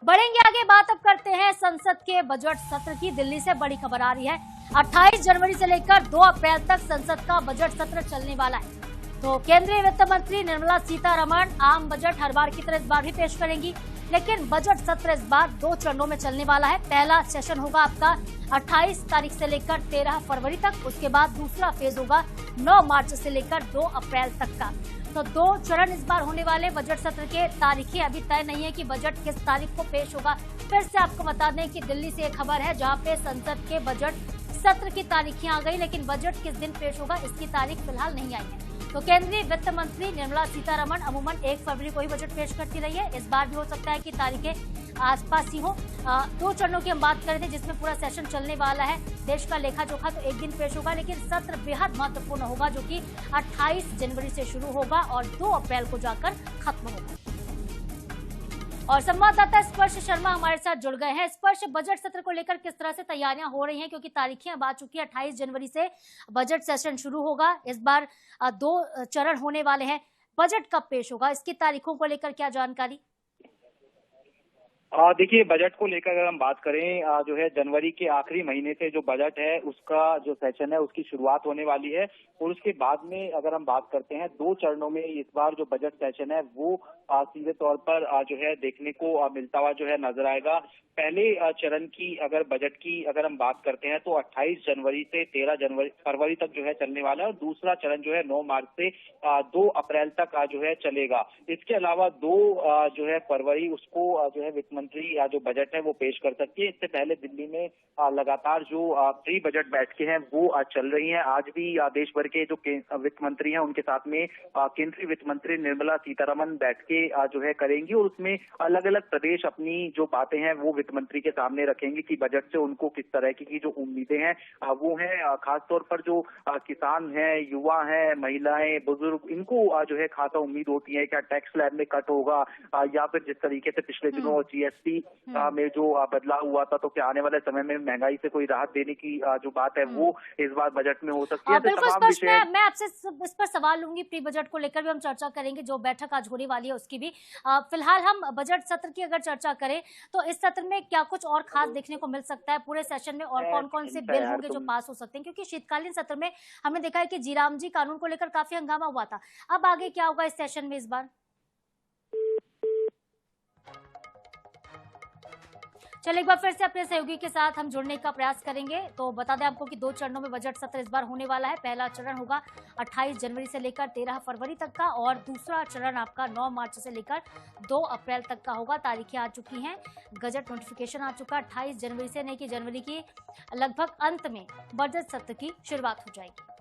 बढ़ेंगे आगे, बात अब करते हैं संसद के बजट सत्र की। दिल्ली से बड़ी खबर आ रही है। 28 जनवरी से लेकर 2 अप्रैल तक संसद का बजट सत्र चलने वाला है। तो केंद्रीय वित्त मंत्री निर्मला सीतारमण आम बजट हर बार की तरह इस बार भी पेश करेंगी, लेकिन बजट सत्र इस बार 2 चरणों में चलने वाला है। पहला सेशन होगा आपका 28 तारीख से लेकर 13 फरवरी तक। उसके बाद दूसरा फेज होगा 9 मार्च से लेकर 2 अप्रैल तक का। तो 2 चरण इस बार होने वाले बजट सत्र के। तारीखें अभी तय नहीं है कि बजट किस तारीख को पेश होगा। फिर से आपको बता दें कि दिल्ली से एक खबर है जहां पे संसद के बजट सत्र की तारीखें आ गई, लेकिन बजट किस दिन पेश होगा इसकी तारीख फिलहाल नहीं आई है। तो केंद्रीय वित्त मंत्री निर्मला सीतारमण अमूमन 1 फरवरी को ही बजट पेश करती रही है। इस बार भी हो सकता है कि तारीखें आसपास ही हो। 2 चरणों की हम बात कर रहे थे जिसमें पूरा सेशन चलने वाला है। देश का लेखा जोखा तो एक दिन पेश होगा, लेकिन सत्र बेहद महत्वपूर्ण होगा जो कि 28 जनवरी से शुरू होगा और 2 अप्रैल को जाकर खत्म होगा। और संवाददाता स्पर्श शर्मा हमारे साथ जुड़ गए हैं। स्पर्श, बजट सत्र को लेकर किस तरह से तैयारियां हो रही हैं, क्योंकि तारीखें अब आ चुकी है। 28 जनवरी से बजट सेशन शुरू होगा। इस बार 2 चरण होने वाले हैं। बजट कब पेश होगा, इसकी तारीखों को लेकर क्या जानकारी? देखिए, बजट को लेकर अगर हम बात करें, जो है जनवरी के आखिरी महीने से जो बजट है उसका जो सेशन है उसकी शुरुआत होने वाली है। और उसके बाद में अगर हम बात करते हैं 2 चरणों में इस बार जो बजट सेशन है वो सीधे तौर पर जो है देखने को मिलता हुआ जो है नजर आएगा। पहले चरण की अगर बजट की अगर हम बात करते हैं तो 28 जनवरी से 13 फरवरी तक जो है चलने वाला है, और दूसरा चरण जो है 9 मार्च से 2 अप्रैल तक जो है चलेगा। इसके अलावा 2 जो है फरवरी उसको जो है वित्त मंत्री जो बजट है वो पेश कर सकती है। इससे पहले दिल्ली में लगातार जो प्री बजट बैठकें हैं वो चल रही हैं। आज भी देश भर के जो वित्त मंत्री हैं उनके साथ में केंद्रीय वित्त मंत्री निर्मला सीतारमण बैठकें जो है करेंगी, और उसमें अलग अलग प्रदेश अपनी जो बातें हैं वो वित्त मंत्री के सामने रखेंगे कि बजट से उनको किस तरह की जो उम्मीदें हैं वो हैं। खासतौर पर जो किसान हैं, युवा हैं, महिलाएं, बुजुर्ग, इनको जो है खासा उम्मीद होती है क्या टैक्स स्लैब में कट होगा, या फिर जिस तरीके से पिछले दिनों जीएसटी में जो बदलाव हुआ था, तो क्या आने वाले समय में महंगाई से कोई राहत देने की जो बात है वो इस बार बजट में हो सकती है। तमाम विषय मैं आपसे इस पर सवाल लूंगी। प्री बजट को लेकर भी हम चर्चा करेंगे, जो बैठक आज होने वाली है उसकी भी। फिलहाल हम बजट सत्र की अगर चर्चा करें तो इस सत्र में क्या कुछ और खास देखने को मिल सकता है पूरे सेशन में, और कौन कौन से बिल होंगे जो पास हो सकते हैं? क्योंकि शीतकालीन सत्र में हमने देखा है कि जीराम जी कानून को लेकर काफी हंगामा हुआ था। अब आगे क्या होगा इस सेशन में इस बार? चलिए एक बार फिर से अपने सहयोगी के साथ हम जुड़ने का प्रयास करेंगे। तो बता दें आपको कि 2 चरणों में बजट सत्र इस बार होने वाला है। पहला चरण होगा 28 जनवरी से लेकर 13 फरवरी तक का, और दूसरा चरण आपका 9 मार्च से लेकर 2 अप्रैल तक का होगा। तारीखें आ चुकी हैं, गजट नोटिफिकेशन आ चुका। 28 जनवरी से नहीं कि जनवरी की लगभग अंत में बजट सत्र की शुरुआत हो जाएगी।